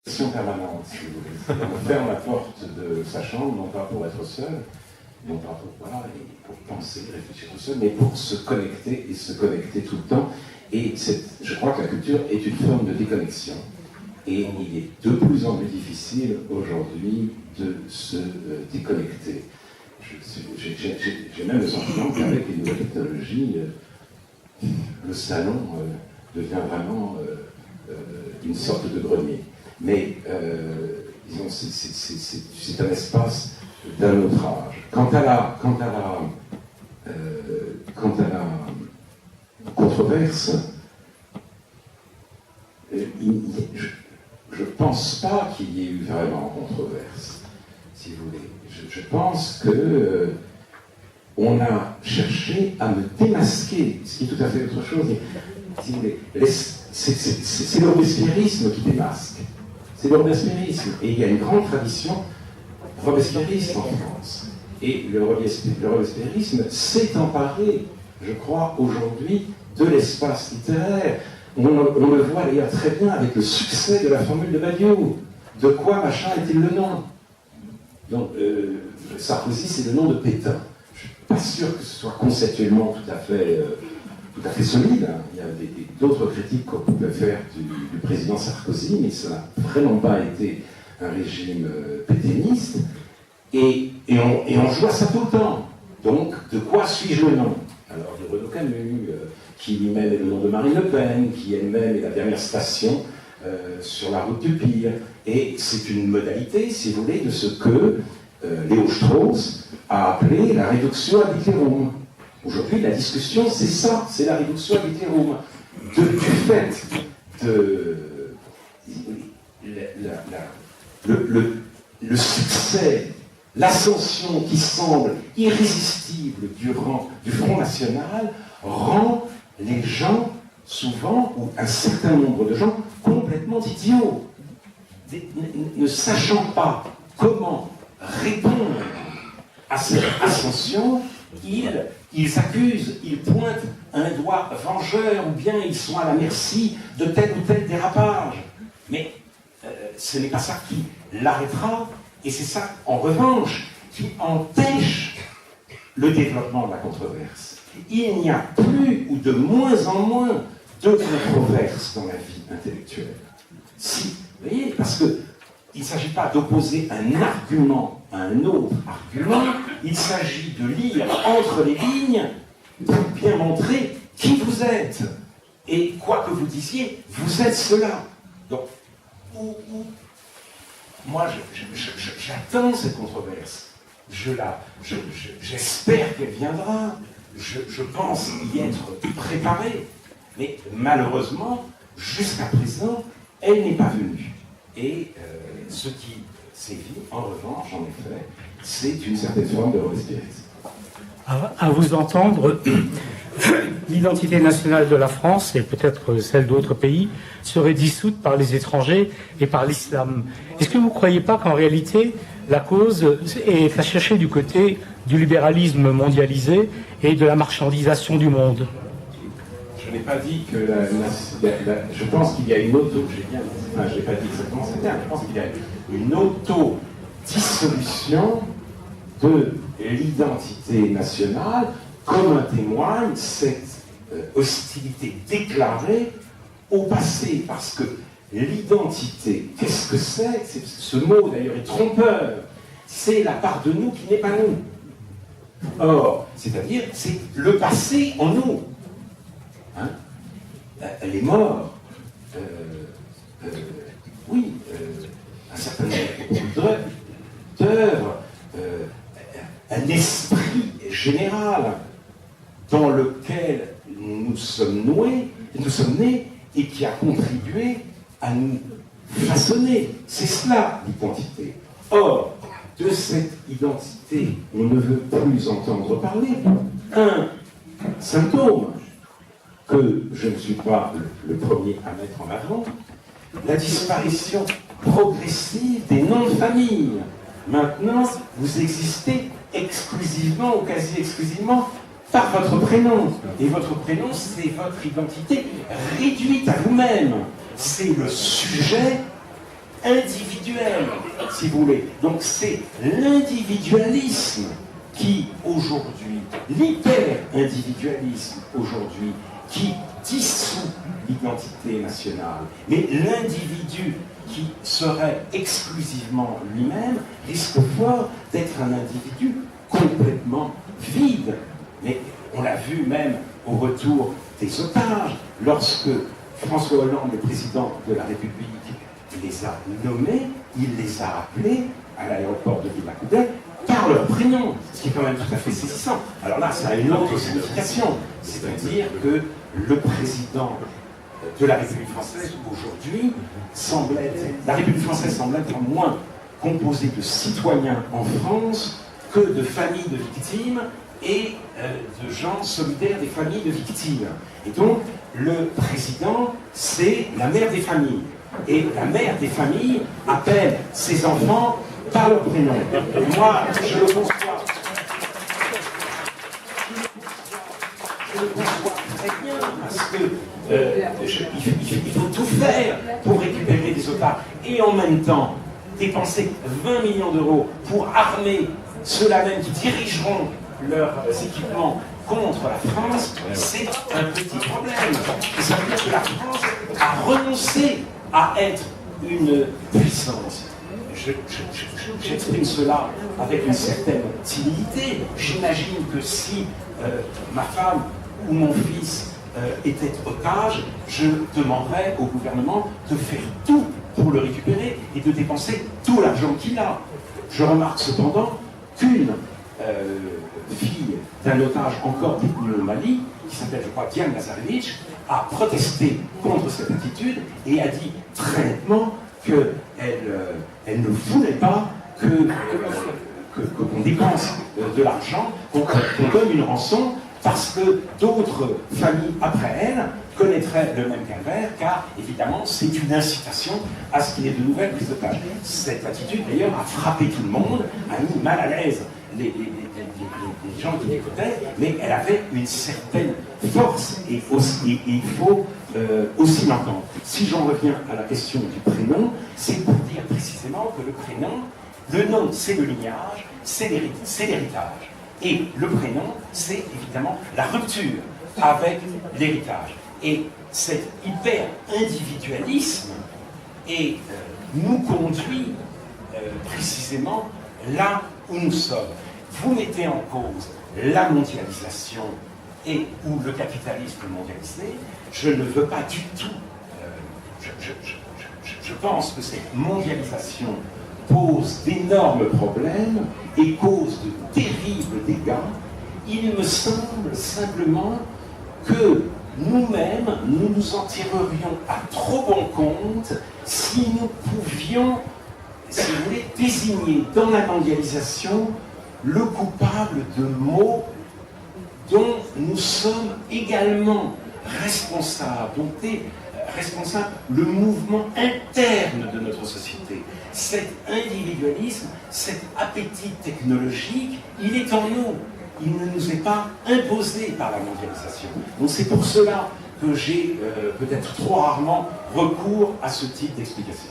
permanente, si vous voulez. On ferme la porte de sa chambre, non pas pour être seul, non pas pour penser, réfléchir tout seul, mais pour se connecter et se connecter tout le temps. Et je crois que la culture est une forme de déconnexion. Et il est de plus en plus difficile aujourd'hui de se déconnecter. J'ai même le sentiment qu'avec les nouvelles technologies, le salon devient vraiment une sorte de grenier. Mais disons, c'est un espace d'un autre âge. Quant à la controverse, je ne pense pas qu'il y ait eu vraiment controverse, si vous voulez. Je pense que on a cherché à me démasquer, ce qui est tout à fait autre chose. Si vous voulez, c'est le robespierrisme qui démasque. C'est le robespierrisme. Et il y a une grande tradition robespierriste en France. Et le robespierrisme s'est emparé, je crois, aujourd'hui, de l'espace littéraire. On le voit d'ailleurs très bien avec le succès de la formule de Badiou. De quoi machin est-il le nom? Donc, Sarkozy, c'est le nom de Pétain. Je ne suis pas sûr que ce soit conceptuellement tout à fait solide. Hein. Il y a d'autres critiques qu'on pouvait faire du président Sarkozy, mais ça n'a vraiment pas été un régime pétainiste. Et on joue à ça tout le temps. Donc, de quoi suis-je le nom? Alors, de Renaud Camus, qui lui-même est le nom de Marine Le Pen, qui elle-même est la dernière station sur la route du pire. Et c'est une modalité, si vous voulez, de ce que Léo Strauss a appelé la réduction ad litterum. Aujourd'hui, la discussion, c'est ça, c'est la réduction ad litterum. Du fait de le succès, l'ascension qui semble irrésistible du Front National rend les gens, souvent, ou un certain nombre de gens, complètement idiots. Ne sachant pas comment répondre à cette ascension, ils accusent, ils pointent un doigt vengeur, ou bien ils sont à la merci de tel ou tel dérapage. Mais ce n'est pas ça qui l'arrêtera, et c'est ça, en revanche, qui empêche le développement de la controverse. Il n'y a plus, ou de moins en moins, de controverse dans la vie intellectuelle. Si, vous voyez, parce que il ne s'agit pas d'opposer un argument à un autre argument, il s'agit de lire entre les lignes pour bien montrer qui vous êtes. Et quoi que vous disiez, vous êtes cela. Donc, moi, j'attends cette controverse. J'espère qu'elle viendra. Je pense y être préparé. Mais malheureusement, jusqu'à présent, elle n'est pas venue. Et ce qui sévit, en revanche, en effet, c'est une certaine forme de robespierrisme. À vous entendre, l'identité nationale de la France, et peut-être celle d'autres pays, serait dissoute par les étrangers et par l'islam. Est-ce que vous ne croyez pas qu'en réalité, la cause est à chercher du côté du libéralisme mondialisé et de la marchandisation du monde? Je n'ai pas dit que je pense qu'il y a une je n'ai pas dit exactement ce terme, je pense qu'il y a une autodissolution de l'identité nationale, comme en témoigne cette hostilité déclarée au passé, parce que l'identité, qu'est-ce que c'est? Ce mot d'ailleurs est trompeur, c'est la part de nous qui n'est pas nous. Or, c'est-à-dire, c'est le passé en nous. Hein? Les morts, oui, un certain nombre d'œuvres, un esprit général dans lequel nous sommes nés et qui a contribué à nous façonner. C'est cela l'identité. Or, de cette identité, on ne veut plus entendre parler. Un symptôme que je ne suis pas le premier à mettre en avant, la disparition progressive des noms de famille. Maintenant, vous existez exclusivement ou quasi exclusivement par votre prénom. Et votre prénom, c'est votre identité réduite à vous-même. C'est le sujet individuelle, si vous voulez. Donc c'est l'individualisme qui, aujourd'hui, l'hyper-individualisme, aujourd'hui, qui dissout l'identité nationale. Mais l'individu qui serait exclusivement lui-même risque fort d'être un individu complètement vide. Mais on l'a vu même au retour des otages, lorsque François Hollande, le président de la République, les a nommés, il les a appelés à l'aéroport de Villacoudet par leur prénom, ce qui est quand même tout à fait saisissant. Alors là, ça a une autre signification, c'est-à-dire que le président de la République française, aujourd'hui, la République française semble être moins composée de citoyens en France que de familles de victimes et de gens solidaires des familles de victimes. Et donc, le président, c'est la mère des familles. Et la mère des familles appelle ses enfants par leur prénom. Et moi, je le conçois. Je le conçois très bien, parce que il faut tout faire pour récupérer des otages. Et en même temps, dépenser 20 millions d'euros pour armer ceux-là même qui dirigeront leurs équipements contre la France, c'est un petit problème. Et ça veut dire que la France a renoncé à être une puissance. J'exprime cela avec une certaine timidité. J'imagine que si ma femme ou mon fils était otage, je demanderais au gouvernement de faire tout pour le récupérer et de dépenser tout l'argent qu'il a. Je remarque cependant qu'une fille d'un otage encore détenu au Mali, qui s'appelle, je crois, Diane Lazarevic, a protesté contre cette attitude et a dit très nettement qu'elle ne voulait pas qu'on dépense de l'argent, qu'on donne une rançon, parce que d'autres familles après elle connaîtraient le même calvaire, car évidemment c'est une incitation à ce qu'il y ait de nouvelles prises d'otages. Cette attitude d'ailleurs a frappé tout le monde, a mis mal à l'aise les gens qui l'écoutaient, mais elle avait une certaine force et il faut aussi l'entendre. Si j'en reviens à la question du prénom, c'est pour dire précisément que le prénom, le nom c'est le lignage, c'est l'héritage. Et le prénom, c'est évidemment la rupture avec l'héritage. Et cet hyper-individualisme nous conduit précisément là où nous sommes. Vous mettez en cause la mondialisation et ou le capitalisme mondialisé. Je ne veux pas du tout. Je pense que cette mondialisation pose d'énormes problèmes et cause de terribles dégâts. Il me semble simplement que nous-mêmes, nous nous en tirerions à trop bon compte si nous pouvions, si vous voulez, désigner dans la mondialisation le coupable de maux dont nous sommes également responsables, dont est responsable le mouvement interne de notre société. Cet individualisme, cet appétit technologique, il est en nous. Il ne nous est pas imposé par la mondialisation. Donc c'est pour cela que j'ai peut-être trop rarement recours à ce type d'explication.